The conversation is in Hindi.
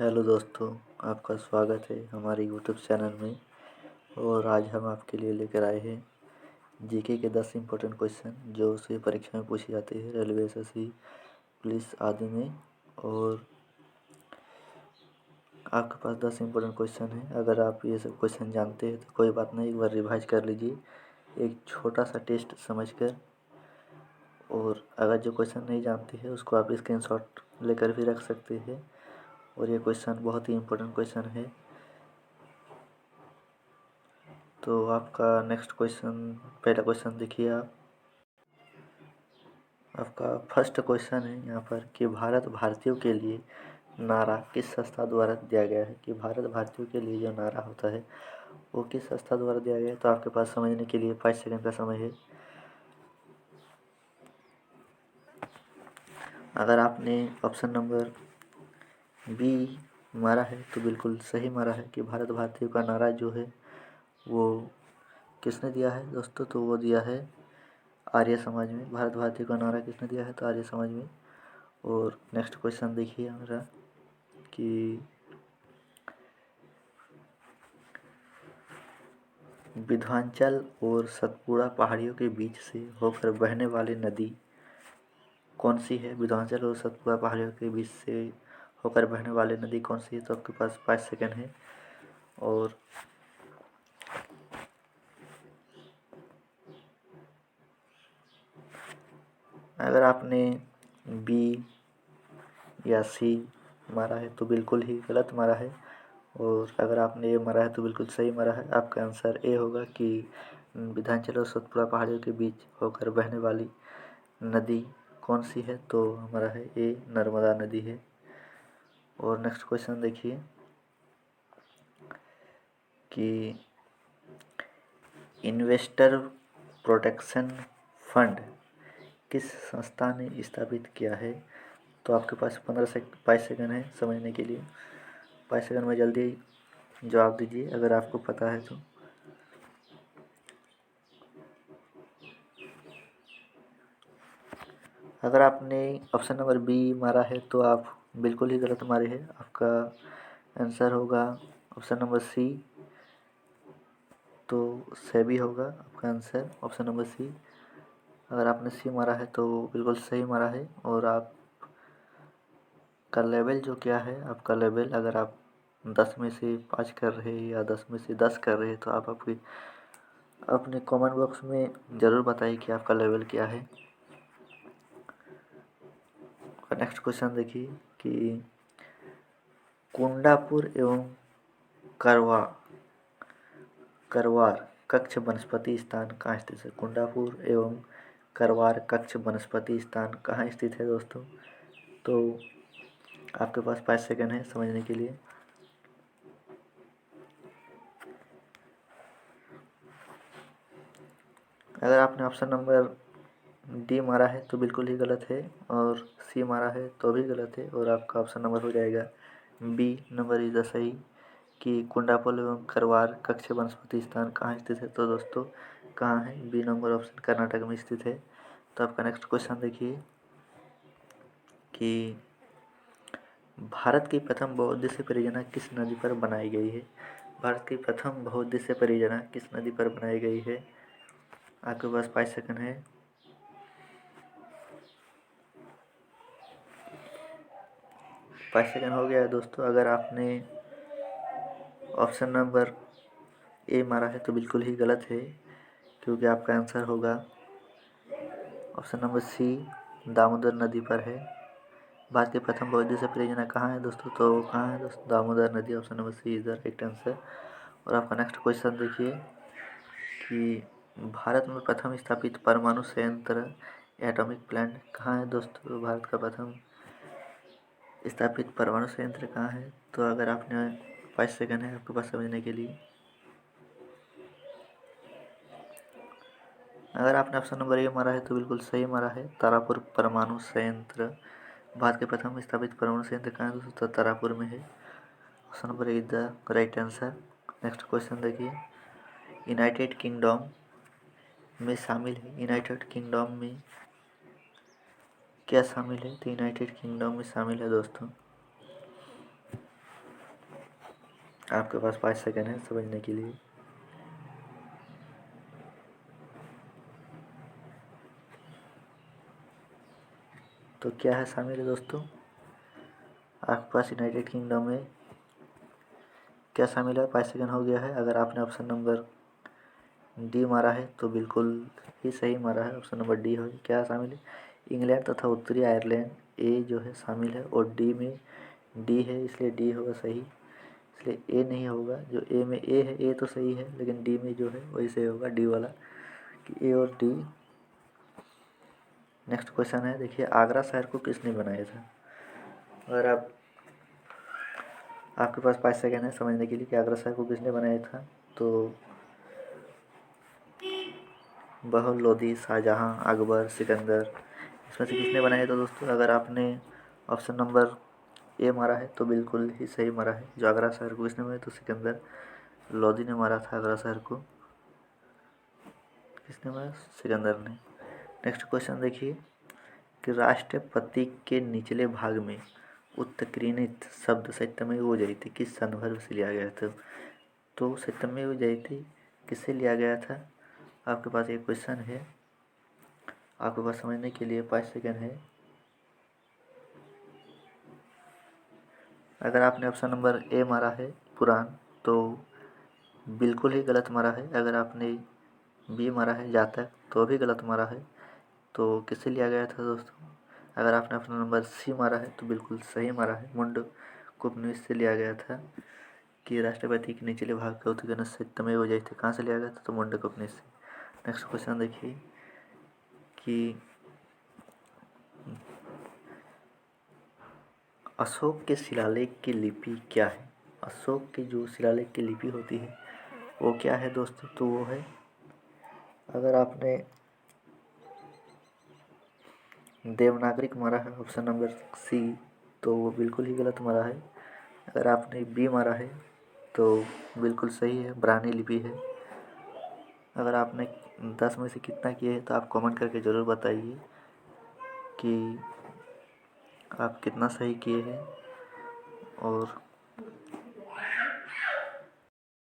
हेलो दोस्तों, आपका स्वागत है हमारे यूट्यूब चैनल में। और आज हम आपके लिए लेकर आए हैं जीके के 10 इम्पोर्टेंट क्वेश्चन जो से परीक्षा में पूछे जाते हैं, रेलवे, एसएससी, पुलिस आदि में। और आपके पास 10 इम्पोर्टेंट क्वेश्चन हैं। अगर आप ये सब क्वेश्चन जानते हैं तो कोई बात नहीं, एक बार रिवाइज कर लीजिए एक छोटा सा टेस्ट समझकर। और अगर जो क्वेश्चन नहीं जानते हैं उसको आप स्क्रीनशॉट लेकर भी रख सकते हैं। और ये क्वेश्चन बहुत ही इम्पोर्टेंट क्वेश्चन है। तो आपका नेक्स्ट क्वेश्चन, पहला क्वेश्चन देखिए आप। आपका फर्स्ट क्वेश्चन है यहाँ पर कि भारत भारतीयों के लिए नारा किस संस्था द्वारा दिया गया है। कि भारत भारतीयों के लिए जो नारा होता है वो किस संस्था द्वारा दिया गया है। तो आपके पास समझने के लिए 5 सेकंड का समय है। अगर आपने ऑप्शन नंबर बी मारा है तो बिल्कुल सही मारा है कि भारत भारतीयों का नारा जो है वो किसने दिया है दोस्तों। तो वो दिया है आर्य समाज में। भारत भारतीयों का नारा किसने दिया है तो आर्य समाज में। और नेक्स्ट क्वेश्चन देखिए हमारा कि विंध्याचल और सतपुड़ा पहाड़ियों के बीच से होकर बहने वाली नदी कौन सी है। विंध्याचल और सतपुड़ा पहाड़ियों के बीच से होकर बहने वाली नदी कौन सी है। तो आपके पास 5 सेकंड है। और अगर आपने बी या सी मारा है तो बिल्कुल ही गलत मारा है। और अगर आपने ए मारा है तो बिल्कुल सही मारा है। आपका आंसर ए होगा कि विंध्याचल और सतपुड़ा पहाड़ियों के बीच होकर बहने वाली नदी कौन सी है। तो हमारा है ए, नर्मदा नदी है। और नेक्स्ट क्वेश्चन देखिए कि इन्वेस्टर प्रोटेक्शन फंड किस संस्था ने स्थापित किया है। तो आपके पास 5 सेकंड है समझने के लिए। 5 सेकंड में जल्दी जवाब दीजिए अगर आपको पता है तो। अगर आपने ऑप्शन नंबर बी मारा है तो आप बिल्कुल ही गलत मारे हैं। आपका आंसर होगा ऑप्शन नंबर सी। तो सेबी होगा आपका आंसर, ऑप्शन नंबर सी। अगर आपने सी मारा है तो बिल्कुल सही मारा है। और आपका लेवल जो क्या है, आपका लेवल अगर आप 10 में से 5 कर रहे हैं या 10 में से 10 कर रहे हैं तो आप अपने कमेंट बॉक्स में ज़रूर बताइए कि आपका लेवल क्या है। नेक्स्ट क्वेश्चन देखिए कि कुंडापुर एवं करवार कक्ष वनस्पति स्थान कहाँ स्थित है। कुंडापुर एवं करवार कक्ष वनस्पति स्थान कहाँ स्थित है दोस्तों। तो आपके पास 5 सेकंड है समझने के लिए। अगर आपने ऑप्शन नंबर डी मारा है तो बिल्कुल ही गलत है। और सी मारा है तो भी गलत है। और आपका ऑप्शन नंबर हो जाएगा बी नंबर इज द सही कि कुंडापुर एवं करवार कक्ष वनस्पति स्थान कहाँ स्थित है। तो दोस्तों कहाँ है, बी नंबर ऑप्शन कर्नाटक में स्थित है। तो आपका नेक्स्ट क्वेश्चन देखिए कि भारत की प्रथम बहुउद्देशीय परियोजना किस नदी पर बनाई गई है। भारत की प्रथम बहुउद्देशीय परियोजना किस नदी पर बनाई गई है। आपके पास 5 सेकंड है। 5 सेकंड हो गया है दोस्तों। अगर आपने ऑप्शन नंबर ए मारा है तो बिल्कुल ही गलत है क्योंकि आपका आंसर होगा ऑप्शन नंबर सी, दामोदर नदी पर है। भारत की प्रथम बहुउद्देशीय परियोजना कहाँ है दोस्तों। तो कहाँ है दोस्तों, दामोदर नदी, option number C is the right answer. और आपका नेक्स्ट क्वेश्चन देखिए कि भारत में प्रथम स्थापित परमाणु संयंत्र एटॉमिक प्लांट कहाँ है दोस्तों। भारत का प्रथम स्थापित परमाणु संयंत्र कहाँ है। तो अगर आपने 5 सेकंड है आपके पास समझने के लिए। अगर आपने ऑप्शन नंबर ए मारा है तो बिल्कुल सही मारा है। तारापुर परमाणु संयंत्र भारत के प्रथम स्थापित परमाणु संयंत्र कहाँ है दोस्तों। तो तारापुर में है, option number A is the right answer. Next question देखिए, यूनाइटेड किंगडम में शामिल है। यूनाइटेड किंगडम में क्या शामिल है। तो यूनाइटेड किंगडम में शामिल है दोस्तों आपके पास 5 सेकंड है समझने के लिए। तो क्या है शामिल है दोस्तों? आपके पास यूनाइटेड किंगडम में क्या शामिल है? 5 सेकंड हो गया है। अगर आपने ऑप्शन नंबर डी मारा है तो बिल्कुल ही सही मारा है। ऑप्शन नंबर डी हो क्या शामिल है? इंग्लैंड तथा उत्तरी आयरलैंड ए जो है शामिल है, और डी में डी है, इसलिए डी होगा सही। इसलिए ए नहीं होगा। जो ए में ए है, ए तो सही है, लेकिन डी में जो है वही सही होगा, डी वाला, कि ए और डी। नेक्स्ट क्वेश्चन है, देखिए आगरा शहर को किसने बनाया था? अगर आपके पास 5 सेकंड है समझने के लिए कि आगरा शहर को किसने बनाया था, तो बहल लोधी, शाहजहाँ, अकबर, सिकंदर, इसमें से किसने बनाया था दोस्तों? अगर आपने ऑप्शन नंबर ए मारा है तो बिल्कुल ही सही मारा है। जो आगरा शहर को किसने बनाया? तो सिकंदर लोधी ने मारा था आगरा शहर को। किसने मारा? सिकंदर ने। नेक्स्ट क्वेश्चन देखिए कि राष्ट्रपति के निचले भाग में उत्कीर्णित शब्द सत्यमेव जयते किस संदर्भ से लिया गया था? तो सत्यमेव जयते किससे लिया गया था? आपके पास एक क्वेश्चन है, आपके पास समझने के लिए 5 सेकंड है। अगर आपने ऑप्शन नंबर ए मारा है पुराण, तो बिल्कुल ही गलत मारा है। अगर आपने बी मारा है जातक, तो भी गलत मारा है। तो किससे लिया गया था दोस्तों? अगर आपने ऑप्शन नंबर सी मारा है तो बिल्कुल सही मारा है। मुंडकोपनिषद से लिया गया था कि राष्ट्रपति के निचले भाग का उत्कीर्ण सत्यमेव जयते कहाँ से लिया गया था? तो मुंडकोपनिषद से। नेक्स्ट क्वेश्चन देखिए कि अशोक के शिलालेख की लिपि क्या है? अशोक की जो शिलालेख की लिपि होती है वो क्या है दोस्तों? तो वो है, अगर आपने देवनागरिक मारा है ऑप्शन नंबर सी, तो वो बिल्कुल ही गलत मारा है। अगर आपने बी मारा है तो बिल्कुल सही है, ब्राह्मी लिपि है। अगर आपने 10 में से कितना किए हैं तो आप कमेंट करके ज़रूर बताइए कि आप कितना सही किए हैं। और